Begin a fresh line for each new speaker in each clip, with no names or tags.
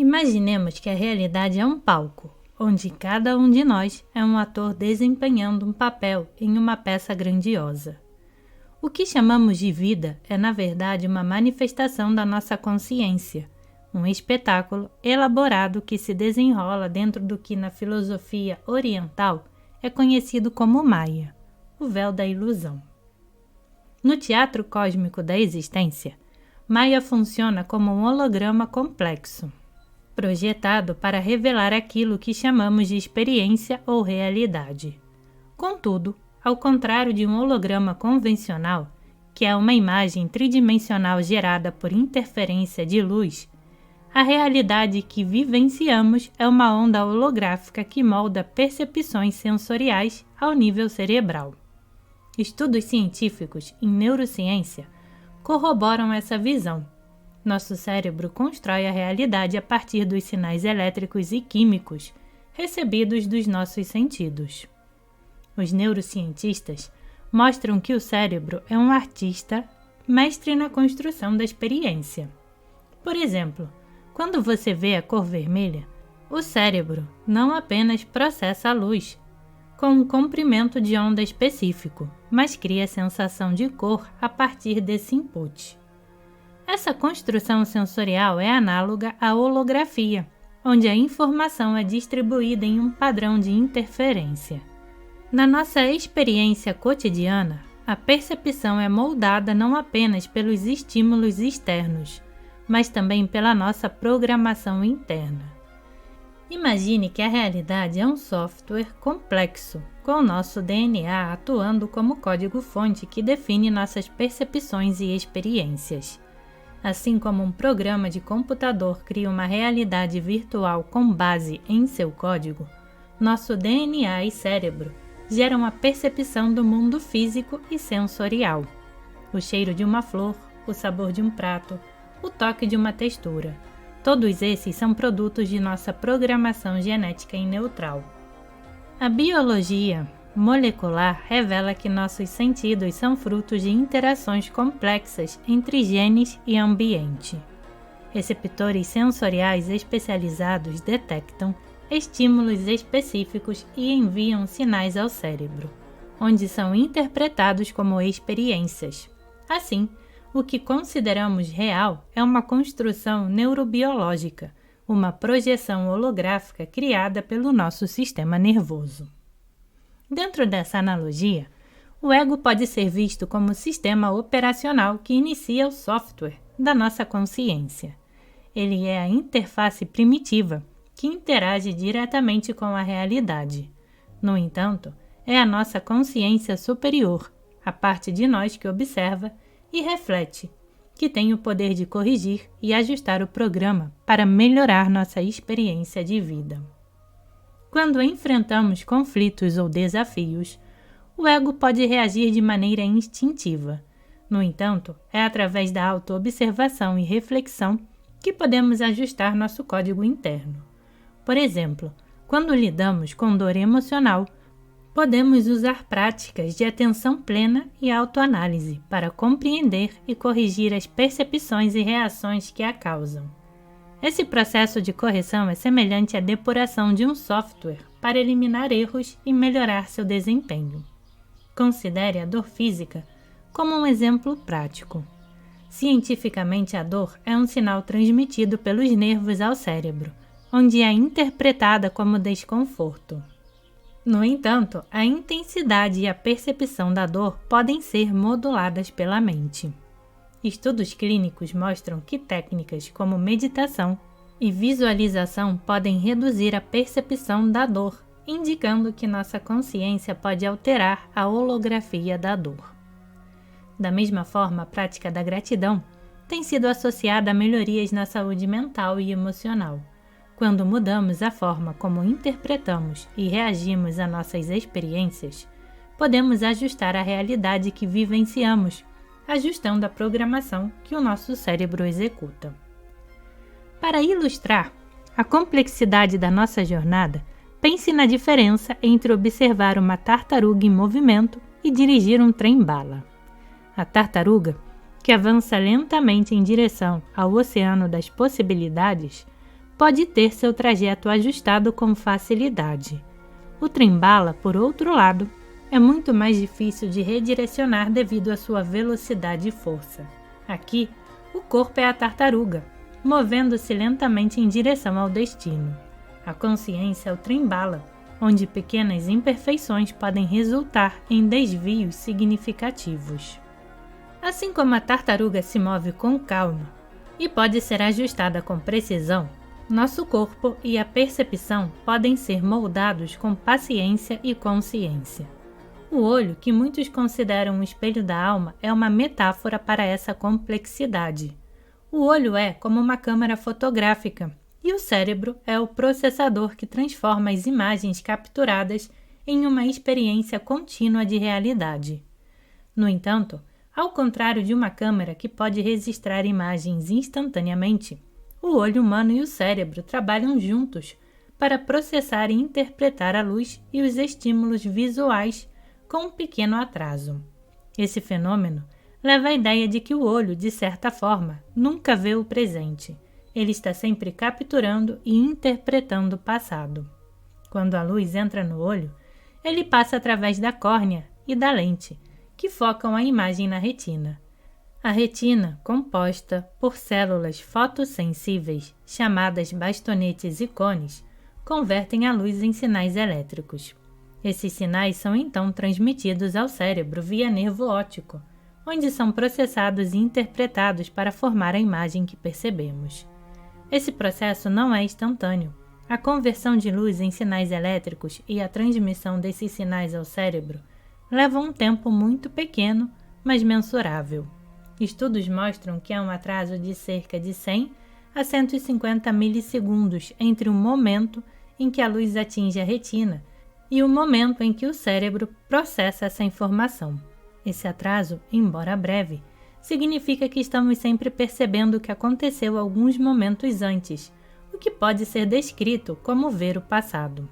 Imaginemos que a realidade é um palco, onde cada um de nós é um ator desempenhando um papel em uma peça grandiosa. O que chamamos de vida é, na verdade, uma manifestação da nossa consciência, um espetáculo elaborado que se desenrola dentro do que na filosofia oriental é conhecido como Maya, o véu da ilusão. No teatro cósmico da existência, Maya funciona como um holograma complexo, projetado para revelar aquilo que chamamos de experiência ou realidade. Contudo, ao contrário de um holograma convencional, que é uma imagem tridimensional gerada por interferência de luz, a realidade que vivenciamos é uma onda holográfica que molda percepções sensoriais ao nível cerebral. Estudos científicos em neurociência corroboram essa visão. Nosso cérebro constrói a realidade a partir dos sinais elétricos e químicos recebidos dos nossos sentidos. Os neurocientistas mostram que o cérebro é um artista, mestre na construção da experiência. Por exemplo, quando você vê a cor vermelha, o cérebro não apenas processa a luz com um comprimento de onda específico, mas cria a sensação de cor a partir desse input. Essa construção sensorial é análoga à holografia, onde a informação é distribuída em um padrão de interferência. Na nossa experiência cotidiana, a percepção é moldada não apenas pelos estímulos externos, mas também pela nossa programação interna. Imagine que a realidade é um software complexo, com o nosso DNA atuando como código-fonte que define nossas percepções e experiências. Assim como um programa de computador cria uma realidade virtual com base em seu código, nosso DNA e cérebro geram a percepção do mundo físico e sensorial. O cheiro de uma flor, o sabor de um prato, o toque de uma textura. Todos esses são produtos de nossa programação genética em neutral. A biologia molecular revela que nossos sentidos são frutos de interações complexas entre genes e ambiente. Receptores sensoriais especializados detectam estímulos específicos e enviam sinais ao cérebro, onde são interpretados como experiências. Assim, o que consideramos real é uma construção neurobiológica, uma projeção holográfica criada pelo nosso sistema nervoso. Dentro dessa analogia, o ego pode ser visto como o sistema operacional que inicia o software da nossa consciência. Ele é a interface primitiva que interage diretamente com a realidade. No entanto, é a nossa consciência superior, a parte de nós que observa e reflete, que tem o poder de corrigir e ajustar o programa para melhorar nossa experiência de vida. Quando enfrentamos conflitos ou desafios, o ego pode reagir de maneira instintiva. No entanto, é através da autoobservação e reflexão que podemos ajustar nosso código interno. Por exemplo, quando lidamos com dor emocional, podemos usar práticas de atenção plena e autoanálise para compreender e corrigir as percepções e reações que a causam. Esse processo de correção é semelhante à depuração de um software para eliminar erros e melhorar seu desempenho. Considere a dor física como um exemplo prático. Cientificamente, a dor é um sinal transmitido pelos nervos ao cérebro, onde é interpretada como desconforto. No entanto, a intensidade e a percepção da dor podem ser moduladas pela mente. Estudos clínicos mostram que técnicas como meditação e visualização podem reduzir a percepção da dor, indicando que nossa consciência pode alterar a holografia da dor. Da mesma forma, a prática da gratidão tem sido associada a melhorias na saúde mental e emocional. Quando mudamos a forma como interpretamos e reagimos a nossas experiências, podemos ajustar a realidade que vivenciamos, ajustando a programação que o nosso cérebro executa. Para ilustrar a complexidade da nossa jornada, pense na diferença entre observar uma tartaruga em movimento e dirigir um trem-bala. A tartaruga, que avança lentamente em direção ao oceano das possibilidades, pode ter seu trajeto ajustado com facilidade. O trem-bala, por outro lado, é muito mais difícil de redirecionar devido à sua velocidade e força. Aqui, o corpo é a tartaruga, movendo-se lentamente em direção ao destino. A consciência é o trem-bala, onde pequenas imperfeições podem resultar em desvios significativos. Assim como a tartaruga se move com calma e pode ser ajustada com precisão, nosso corpo e a percepção podem ser moldados com paciência e consciência. O olho, que muitos consideram um espelho da alma, é uma metáfora para essa complexidade. O olho é como uma câmera fotográfica, e o cérebro é o processador que transforma as imagens capturadas em uma experiência contínua de realidade. No entanto, ao contrário de uma câmera que pode registrar imagens instantaneamente, o olho humano e o cérebro trabalham juntos para processar e interpretar a luz e os estímulos visuais com um pequeno atraso. Esse fenômeno leva à ideia de que o olho, de certa forma, nunca vê o presente. Ele está sempre capturando e interpretando o passado. Quando a luz entra no olho, ele passa através da córnea e da lente, que focam a imagem na retina. A retina, composta por células fotossensíveis, chamadas bastonetes e cones, convertem a luz em sinais elétricos. Esses sinais são então transmitidos ao cérebro via nervo óptico, onde são processados e interpretados para formar a imagem que percebemos. Esse processo não é instantâneo. A conversão de luz em sinais elétricos e a transmissão desses sinais ao cérebro levam um tempo muito pequeno, mas mensurável. Estudos mostram que há um atraso de cerca de 100 a 150 milissegundos entre o momento em que a luz atinge a retina e o momento em que o cérebro processa essa informação. Esse atraso, embora breve, significa que estamos sempre percebendo o que aconteceu alguns momentos antes, o que pode ser descrito como ver o passado.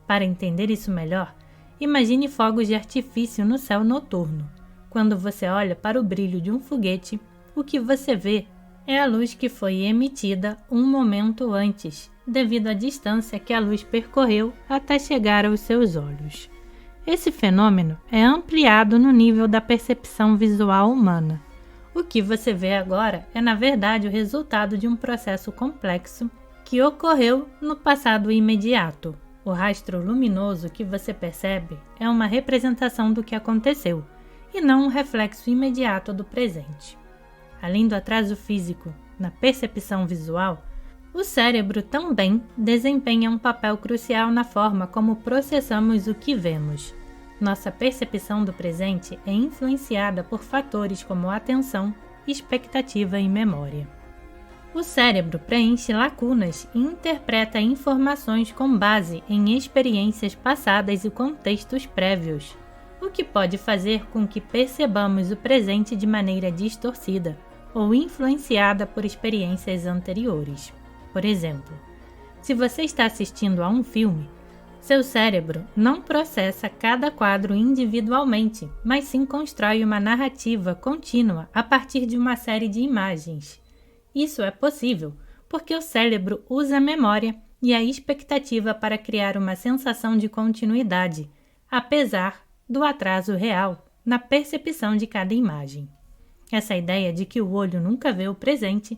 Para entender isso melhor, imagine fogos de artifício no céu noturno. Quando você olha para o brilho de um foguete, o que você vê é a luz que foi emitida um momento antes, devido à distância que a luz percorreu até chegar aos seus olhos. Esse fenômeno é ampliado no nível da percepção visual humana. O que você vê agora é, na verdade, o resultado de um processo complexo que ocorreu no passado imediato. O rastro luminoso que você percebe é uma representação do que aconteceu, e não um reflexo imediato do presente. Além do atraso físico na percepção visual, o cérebro também desempenha um papel crucial na forma como processamos o que vemos. Nossa percepção do presente é influenciada por fatores como atenção, expectativa e memória. O cérebro preenche lacunas e interpreta informações com base em experiências passadas e contextos prévios, o que pode fazer com que percebamos o presente de maneira distorcida ou influenciada por experiências anteriores. Por exemplo, se você está assistindo a um filme, seu cérebro não processa cada quadro individualmente, mas sim constrói uma narrativa contínua a partir de uma série de imagens. Isso é possível porque o cérebro usa a memória e a expectativa para criar uma sensação de continuidade, apesar do atraso real na percepção de cada imagem. Essa ideia de que o olho nunca vê o presente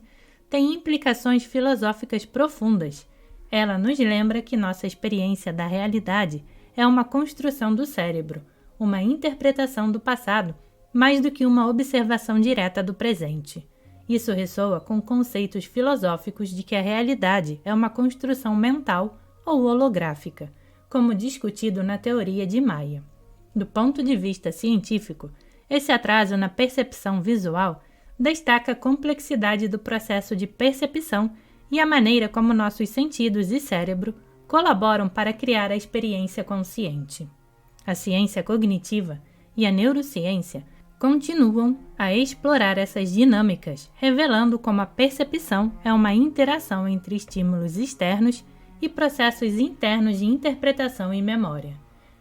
tem implicações filosóficas profundas. Ela nos lembra que nossa experiência da realidade é uma construção do cérebro, uma interpretação do passado, mais do que uma observação direta do presente. Isso ressoa com conceitos filosóficos de que a realidade é uma construção mental ou holográfica, como discutido na teoria de Maia. Do ponto de vista científico, esse atraso na percepção visual destaca a complexidade do processo de percepção e a maneira como nossos sentidos e cérebro colaboram para criar a experiência consciente. A ciência cognitiva e a neurociência continuam a explorar essas dinâmicas, revelando como a percepção é uma interação entre estímulos externos e processos internos de interpretação e memória.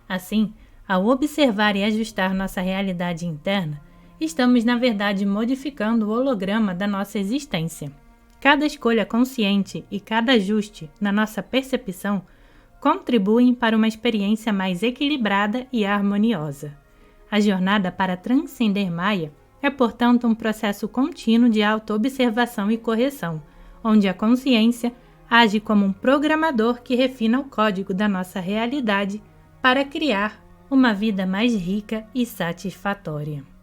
Assim, ao observar e ajustar nossa realidade interna, estamos, na verdade, modificando o holograma da nossa existência. Cada escolha consciente e cada ajuste na nossa percepção contribuem para uma experiência mais equilibrada e harmoniosa. A jornada para transcender Maya é, portanto, um processo contínuo de autoobservação e correção, onde a consciência age como um programador que refina o código da nossa realidade para criar uma vida mais rica e satisfatória.